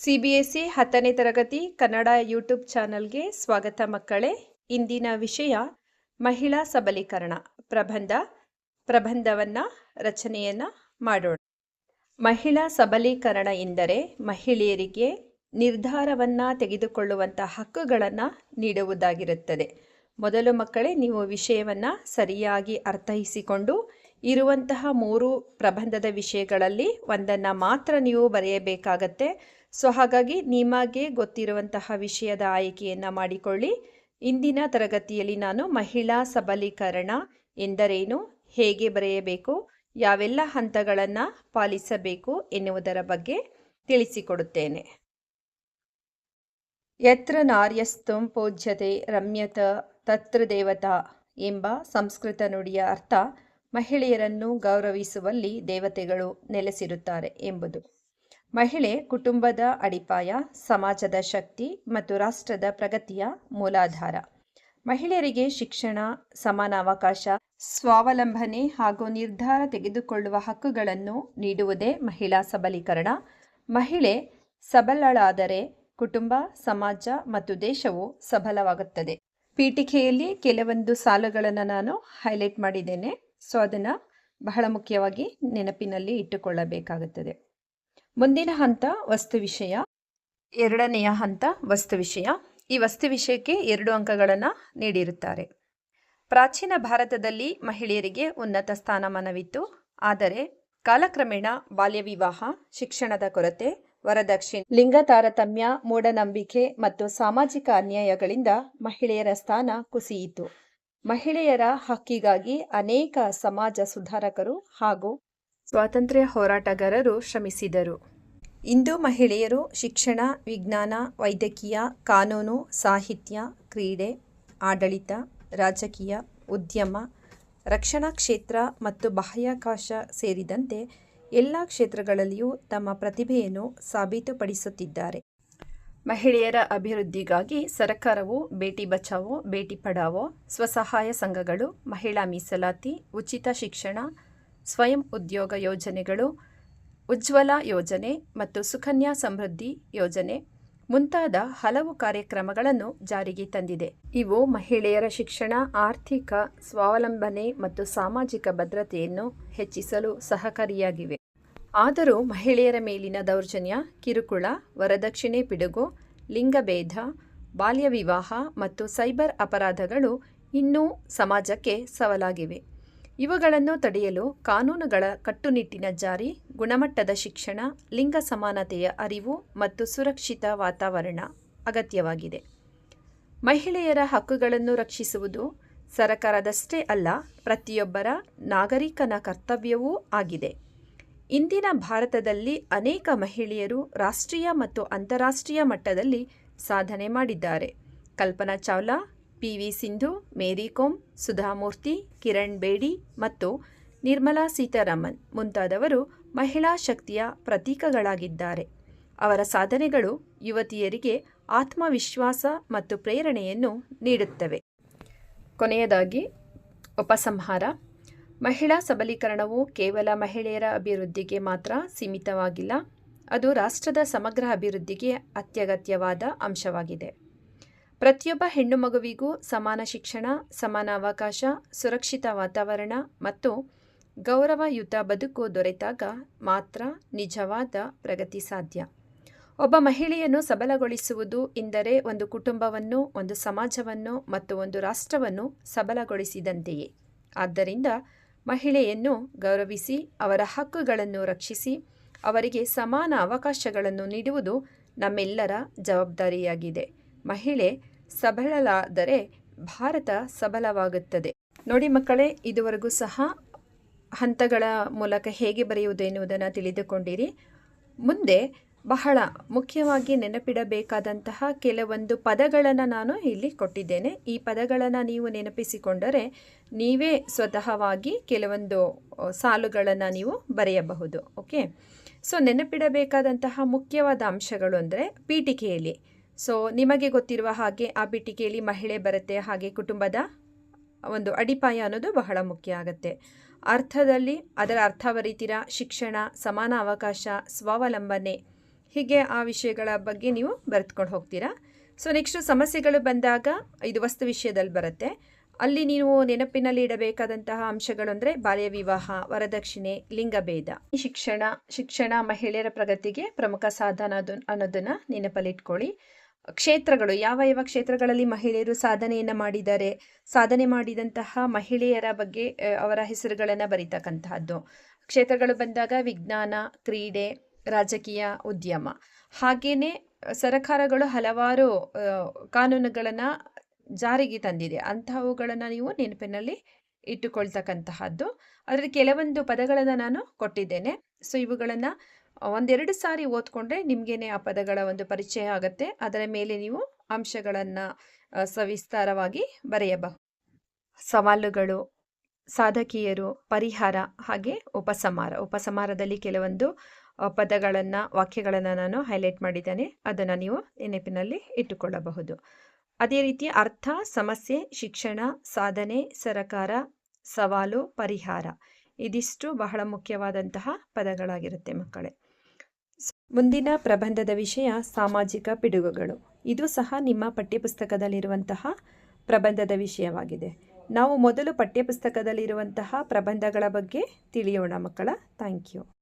CBSE 10ನೇ ತರಗತಿ Kannada YouTube ಚಾನಲ್ಗೆ ಸ್ವಾಗತ ಮಕ್ಕಳೇ. ಇಂದಿನ ವಿಷಯ ಮಹಿಳಾ ಸಬಲೀಕರಣ ಪ್ರಬಂಧವನ್ನ ರಚನೆಯನ್ನ ಮಾಡೋಣ. ಮಹಿಳಾ ಸಬಲೀಕರಣ ಎಂದರೆ ಮಹಿಳೆಯರಿಗೆ ನಿರ್ಧಾರವನ್ನ ತೆಗೆದುಕೊಳ್ಳುವಂತಹ ಹಕ್ಕುಗಳನ್ನು ನೀಡುವುದಾಗಿರುತ್ತದೆ. ಮೊದಲು ಮಕ್ಕಳೇ, ನೀವು ವಿಷಯವನ್ನ ಸರಿಯಾಗಿ ಅರ್ಥೈಸಿಕೊಂಡು ಇರುವಂತಹ 3 ಪ್ರಬಂಧದ ವಿಷಯಗಳಲ್ಲಿ ಒಂದನ್ನು ಮಾತ್ರ ನೀವು ಬರೆಯಬೇಕಾಗತ್ತೆ. ಸೊ ಹಾಗಾಗಿ ನಿಮಗೆ ಗೊತ್ತಿರುವಂತಹ ವಿಷಯದ ಆಯ್ಕೆಯನ್ನು ಮಾಡಿಕೊಳ್ಳಿ. ಇಂದಿನ ತರಗತಿಯಲ್ಲಿ ನಾನು ಮಹಿಳಾ ಸಬಲೀಕರಣ ಎಂದರೇನು, ಹೇಗೆ ಬರೆಯಬೇಕು, ಯಾವೆಲ್ಲ ಹಂತಗಳನ್ನು ಪಾಲಿಸಬೇಕು ಎನ್ನುವುದರ ಬಗ್ಗೆ ತಿಳಿಸಿಕೊಡುತ್ತೇನೆ. ಯತ್ರ ನಾರ್ಯಸ್ತುಂ ಪೂಜ್ಯತೆ ರಮ್ಯತ ತತ್ರ ದೇವತಾ ಎಂಬ ಸಂಸ್ಕೃತ ನುಡಿಯ ಅರ್ಥ ಮಹಿಳೆಯರನ್ನು ಗೌರವಿಸುವಲ್ಲಿ ದೇವತೆಗಳು ನೆಲೆಸಿರುತ್ತಾರೆ ಎಂಬುದು. ಮಹಿಳೆ ಕುಟುಂಬದ ಅಡಿಪಾಯ, ಸಮಾಜದ ಶಕ್ತಿ ಮತ್ತು ರಾಷ್ಟ್ರದ ಪ್ರಗತಿಯ ಮೂಲಾಧಾರ. ಮಹಿಳೆಯರಿಗೆ ಶಿಕ್ಷಣ, ಸಮಾನ ಅವಕಾಶ, ಸ್ವಾವಲಂಬನೆ ಹಾಗೂ ನಿರ್ಧಾರ ತೆಗೆದುಕೊಳ್ಳುವ ಹಕ್ಕುಗಳನ್ನು ನೀಡುವುದೇ ಮಹಿಳಾ ಸಬಲೀಕರಣ. ಮಹಿಳೆ ಸಬಲಳಾದರೆ ಕುಟುಂಬ, ಸಮಾಜ ಮತ್ತು ದೇಶವು ಸಬಲವಾಗುತ್ತದೆ. ಪೀಠಿಕೆಯಲ್ಲಿ ಕೆಲವೊಂದು ಸಾಲುಗಳನ್ನು ನಾನು ಹೈಲೈಟ್ ಮಾಡಿದ್ದೇನೆ. ಸೊ ಅದನ್ನು ಬಹಳ ಮುಖ್ಯವಾಗಿ ನೆನಪಿನಲ್ಲಿ ಇಟ್ಟುಕೊಳ್ಳಬೇಕಾಗುತ್ತದೆ. ಮುಂದಿನ ಹಂತ ವಸ್ತು ವಿಷಯ. ಎರಡನೆಯ ಹಂತ ವಸ್ತು ವಿಷಯ. ಈ ವಸ್ತು ವಿಷಯಕ್ಕೆ 2 ಅಂಕಗಳನ್ನು ನೀಡಿರುತ್ತಾರೆ. ಪ್ರಾಚೀನ ಭಾರತದಲ್ಲಿ ಮಹಿಳೆಯರಿಗೆ ಉನ್ನತ ಸ್ಥಾನಮಾನವಿತ್ತು. ಆದರೆ ಕಾಲಕ್ರಮೇಣ ಬಾಲ್ಯ ವಿವಾಹ, ಶಿಕ್ಷಣದ ಕೊರತೆ, ವರದಕ್ಷಿಣೆ, ಲಿಂಗ ತಾರತಮ್ಯ, ಮೂಢನಂಬಿಕೆ ಮತ್ತು ಸಾಮಾಜಿಕ ಅನ್ಯಾಯಗಳಿಂದ ಮಹಿಳೆಯರ ಸ್ಥಾನ ಕುಸಿಯಿತು. ಮಹಿಳೆಯರ ಹಕ್ಕಿಗಾಗಿ ಅನೇಕ ಸಮಾಜ ಸುಧಾರಕರು ಹಾಗೂ ಸ್ವಾತಂತ್ರ್ಯ ಹೋರಾಟಗಾರರು ಶ್ರಮಿಸಿದರು. ಇಂದು ಮಹಿಳೆಯರು ಶಿಕ್ಷಣ, ವಿಜ್ಞಾನ, ವೈದ್ಯಕೀಯ, ಕಾನೂನು, ಸಾಹಿತ್ಯ, ಕ್ರೀಡೆ, ಆಡಳಿತ, ರಾಜಕೀಯ, ಉದ್ಯಮ, ರಕ್ಷಣಾ ಕ್ಷೇತ್ರ ಮತ್ತು ಬಾಹ್ಯಾಕಾಶ ಸೇರಿದಂತೆ ಎಲ್ಲ ಕ್ಷೇತ್ರಗಳಲ್ಲಿಯೂ ತಮ್ಮ ಪ್ರತಿಭೆಯನ್ನು ಸಾಬೀತುಪಡಿಸುತ್ತಿದ್ದಾರೆ. ಮಹಿಳೆಯರ ಅಭಿವೃದ್ಧಿಗಾಗಿ ಸರ್ಕಾರವು ಬೇಟಿ ಬಚಾವೋ, ಬೇಟಿ ಪಢಾವೋ, ಸ್ವಸಹಾಯ ಸಂಘಗಳು, ಮಹಿಳಾ ಮೀಸಲಾತಿ, ಉಚಿತ ಶಿಕ್ಷಣ, ಸ್ವಯಂ ಉದ್ಯೋಗ ಯೋಜನೆಗಳು, ಉಜ್ವಲ ಯೋಜನೆ ಮತ್ತು ಸುಕನ್ಯಾ ಸಮೃದ್ಧಿ ಯೋಜನೆ ಮುಂತಾದ ಹಲವು ಕಾರ್ಯಕ್ರಮಗಳನ್ನು ಜಾರಿಗೆ ತಂದಿದೆ. ಇವು ಮಹಿಳೆಯರ ಶಿಕ್ಷಣ, ಆರ್ಥಿಕ ಸ್ವಾವಲಂಬನೆ ಮತ್ತು ಸಾಮಾಜಿಕ ಭದ್ರತೆಯನ್ನು ಹೆಚ್ಚಿಸಲು ಸಹಕಾರಿಯಾಗಿವೆ. ಆದರೂ ಮಹಿಳೆಯರ ಮೇಲಿನ ದೌರ್ಜನ್ಯ, ಕಿರುಕುಳ, ವರದಕ್ಷಿಣೆ ಪಿಡುಗು, ಲಿಂಗಭೇದ, ಬಾಲ್ಯ ವಿವಾಹ ಮತ್ತು ಸೈಬರ್ ಅಪರಾಧಗಳು ಇನ್ನೂ ಸಮಾಜಕ್ಕೆ ಸವಾಲಾಗಿವೆ. ಇವುಗಳನ್ನು ತಡೆಯಲು ಕಾನೂನುಗಳ ಕಟ್ಟುನಿಟ್ಟಿನ ಜಾರಿ, ಗುಣಮಟ್ಟದ ಶಿಕ್ಷಣ, ಲಿಂಗ ಸಮಾನತೆಯ ಅರಿವು ಮತ್ತು ಸುರಕ್ಷಿತ ವಾತಾವರಣ ಅಗತ್ಯವಾಗಿದೆ. ಮಹಿಳೆಯರ ಹಕ್ಕುಗಳನ್ನು ರಕ್ಷಿಸುವುದು ಸರ್ಕಾರದಷ್ಟೇ ಅಲ್ಲ, ಪ್ರತಿಯೊಬ್ಬರ ನಾಗರಿಕನ ಕರ್ತವ್ಯವೂ ಆಗಿದೆ. ಇಂದಿನ ಭಾರತದಲ್ಲಿ ಅನೇಕ ಮಹಿಳೆಯರು ರಾಷ್ಟ್ರೀಯ ಮತ್ತು ಅಂತಾರಾಷ್ಟ್ರೀಯ ಮಟ್ಟದಲ್ಲಿ ಸಾಧನೆ ಮಾಡಿದ್ದಾರೆ. ಕಲ್ಪನಾ ಚಾವ್ಲಾ, PV ಸಿಂಧು, ಮೇರಿ ಕೋಮ್, ಸುಧಾ ಮೂರ್ತಿ, ಕಿರಣ್ ಬೇಡಿ ಮತ್ತು ನಿರ್ಮಲಾ ಸೀತಾರಾಮನ್ ಮುಂತಾದವರು ಮಹಿಳಾ ಶಕ್ತಿಯ ಪ್ರತೀಕಗಳಾಗಿದ್ದಾರೆ. ಅವರ ಸಾಧನೆಗಳು ಯುವತಿಯರಿಗೆ ಆತ್ಮವಿಶ್ವಾಸ ಮತ್ತು ಪ್ರೇರಣೆಯನ್ನು ನೀಡುತ್ತವೆ. ಕೊನೆಯದಾಗಿ ಉಪಸಂಹಾರ. ಮಹಿಳಾ ಸಬಲೀಕರಣವು ಕೇವಲ ಮಹಿಳೆಯರ ಅಭಿವೃದ್ಧಿಗೆ ಮಾತ್ರ ಸೀಮಿತವಾಗಿಲ್ಲ, ಅದು ರಾಷ್ಟ್ರದ ಸಮಗ್ರ ಅಭಿವೃದ್ಧಿಗೆ ಅತ್ಯಗತ್ಯವಾದ ಅಂಶವಾಗಿದೆ. ಪ್ರತಿಯೊಬ್ಬ ಹೆಣ್ಣು ಮಗುವಿಗೂ ಸಮಾನ ಶಿಕ್ಷಣ, ಸಮಾನ ಅವಕಾಶ, ಸುರಕ್ಷಿತ ವಾತಾವರಣ ಮತ್ತು ಗೌರವಯುತ ಬದುಕು ದೊರೆತಾಗ ಮಾತ್ರ ನಿಜವಾದ ಪ್ರಗತಿ ಸಾಧ್ಯ. ಒಬ್ಬ ಮಹಿಳೆಯನ್ನು ಸಬಲಗೊಳಿಸುವುದು ಎಂದರೆ ಒಂದು ಕುಟುಂಬವನ್ನು, ಒಂದು ಸಮಾಜವನ್ನು ಮತ್ತು ಒಂದು ರಾಷ್ಟ್ರವನ್ನು ಸಬಲಗೊಳಿಸಿದಂತೆಯೇ. ಆದ್ದರಿಂದ ಮಹಿಳೆಯನ್ನು ಗೌರವಿಸಿ, ಅವರ ಹಕ್ಕುಗಳನ್ನು ರಕ್ಷಿಸಿ, ಅವರಿಗೆ ಸಮಾನ ಅವಕಾಶಗಳನ್ನು ನೀಡುವುದು ನಮ್ಮೆಲ್ಲರ ಜವಾಬ್ದಾರಿಯಾಗಿದೆ. ಮಹಿಳೆ ಸಬಲಳಾದರೆ ಭಾರತ ಸಬಲವಾಗುತ್ತದೆ. ನೋಡಿ ಮಕ್ಕಳೇ, ಇದುವರೆಗೂ ಸಹ ಹಂತಗಳ ಮೂಲಕ ಹೇಗೆ ಬರೆಯುವುದು ಎನ್ನುವುದನ್ನು ತಿಳಿದುಕೊಂಡಿರಿ. ಮುಂದೆ ಬಹಳ ಮುಖ್ಯವಾಗಿ ನೆನಪಿಡಬೇಕಾದಂತಹ ಕೆಲವೊಂದು ಪದಗಳನ್ನು ನಾನು ಇಲ್ಲಿ ಕೊಟ್ಟಿದ್ದೇನೆ. ಈ ಪದಗಳನ್ನು ನೀವು ನೆನಪಿಸಿಕೊಂಡರೆ ನೀವೇ ಸ್ವತಃವಾಗಿ ಕೆಲವೊಂದು ಸಾಲುಗಳನ್ನು ನೀವು ಬರೆಯಬಹುದು. ಓಕೆ, ಸೊ ನೆನಪಿಡಬೇಕಾದಂತಹ ಮುಖ್ಯವಾದ ಅಂಶಗಳು ಅಂದರೆ ಪೀಠಿಕೆಯಲ್ಲಿ. ಸೊ ನಿಮಗೆ ಗೊತ್ತಿರುವ ಹಾಗೆ ಆ ಪೀಠಿಕೆಯಲ್ಲಿ ಮಹಿಳೆ ಬರುತ್ತೆ, ಹಾಗೆ ಕುಟುಂಬದ ಒಂದು ಅಡಿಪಾಯ ಅನ್ನೋದು ಬಹಳ ಮುಖ್ಯ ಆಗುತ್ತೆ. ಅರ್ಥದಲ್ಲಿ ಅದರ ಅರ್ಥ ಬರೀತೀರಾ. ಶಿಕ್ಷಣ, ಸಮಾನ ಅವಕಾಶ, ಸ್ವಾವಲಂಬನೆ ಹೀಗೆ ಆ ವಿಷಯಗಳ ಬಗ್ಗೆ ನೀವು ಬರೆದುಕೊಂಡು ಹೋಗ್ತೀರಾ. ಸೊ ನೆಕ್ಸ್ಟು ಸಮಸ್ಯೆಗಳು ಬಂದಾಗ ಇದು ವಸ್ತು ವಿಷಯದಲ್ಲಿ ಬರುತ್ತೆ. ಅಲ್ಲಿ ನೀವು ನೆನಪಿನಲ್ಲಿ ಇಡಬೇಕಾದಂತಹ ಅಂಶಗಳು ಅಂದರೆ ಬಾಲ್ಯ ವಿವಾಹ, ವರದಕ್ಷಿಣೆ, ಲಿಂಗಭೇದ. ಶಿಕ್ಷಣ ಮಹಿಳೆಯರ ಪ್ರಗತಿಗೆ ಪ್ರಮುಖ ಸಾಧನ ಅನ್ನೋದನ್ನು ನೆನಪಲ್ಲಿಟ್ಕೊಳ್ಳಿ. ಕ್ಷೇತ್ರಗಳು, ಯಾವ ಕ್ಷೇತ್ರಗಳಲ್ಲಿ ಮಹಿಳೆಯರು ಸಾಧನೆಯನ್ನು ಮಾಡಿದ್ದಾರೆ, ಸಾಧನೆ ಮಾಡಿದಂತಹ ಮಹಿಳೆಯರ ಬಗ್ಗೆ ಅವರ ಹೆಸರುಗಳನ್ನು ಬರೀತಕ್ಕಂತಹದ್ದು. ಕ್ಷೇತ್ರಗಳು ಬಂದಾಗ ವಿಜ್ಞಾನ, ಕ್ರೀಡೆ, ರಾಜಕೀಯ, ಉದ್ಯಮ. ಹಾಗೆಯೇ ಸರಕಾರಗಳು ಹಲವಾರು ಕಾನೂನುಗಳನ್ನು ಜಾರಿಗೆ ತಂದಿದೆ. ಅಂತಹವುಗಳನ್ನು ನೀವು ನೆನಪಿನಲ್ಲಿ ಇಟ್ಟುಕೊಳ್ತಕ್ಕಂತಹದ್ದು. ಅದರಲ್ಲಿ ಕೆಲವೊಂದು ಪದಗಳನ್ನು ನಾನು ಕೊಟ್ಟಿದ್ದೇನೆ. ಸೊ ಇವುಗಳನ್ನು ಒಂದೆರಡು ಸಾರಿ ಓದ್ಕೊಂಡ್ರೆ ನಿಮಗೇನೆ ಆ ಪದಗಳ ಒಂದು ಪರಿಚಯ ಆಗುತ್ತೆ. ಅದರ ಮೇಲೆ ನೀವು ಅಂಶಗಳನ್ನು ಸವಿಸ್ತಾರವಾಗಿ ಬರೆಯಬಹುದು. ಸವಾಲುಗಳು, ಸಾಧಕಿಯರು, ಪರಿಹಾರ ಹಾಗೆ ಉಪಸಂಹಾರದಲ್ಲಿ ಕೆಲವೊಂದು ಪದಗಳನ್ನು, ವಾಕ್ಯಗಳನ್ನು ನಾನು ಹೈಲೈಟ್ ಮಾಡಿದ್ದೇನೆ. ಅದನ್ನು ನೀವು ನೆನಪಿನಲ್ಲಿ ಇಟ್ಟುಕೊಳ್ಳಬಹುದು. ಅದೇ ರೀತಿ ಅರ್ಥ, ಸಮಸ್ಯೆ, ಶಿಕ್ಷಣ, ಸಾಧನೆ, ಸರಕಾರ, ಸವಾಲು, ಪರಿಹಾರ ಇದಿಷ್ಟು ಬಹಳ ಮುಖ್ಯವಾದಂತಹ ಪದಗಳಾಗಿರುತ್ತೆ ಮಕ್ಕಳೇ. ಮುಂದಿನ ಪ್ರಬಂಧದ ವಿಷಯ ಸಾಮಾಜಿಕ ಪಿಡುಗುಗಳು. ಇದು ಸಹ ನಿಮ್ಮ ಪಠ್ಯಪುಸ್ತಕದಲ್ಲಿರುವಂತಹ ಪ್ರಬಂಧದ ವಿಷಯವಾಗಿದೆ. ನಾವು ಮೊದಲು ಪಠ್ಯಪುಸ್ತಕದಲ್ಲಿರುವಂತಹ ಪ್ರಬಂಧಗಳ ಬಗ್ಗೆ ತಿಳಿಯೋಣ ಮಕ್ಕಳ. Thank you.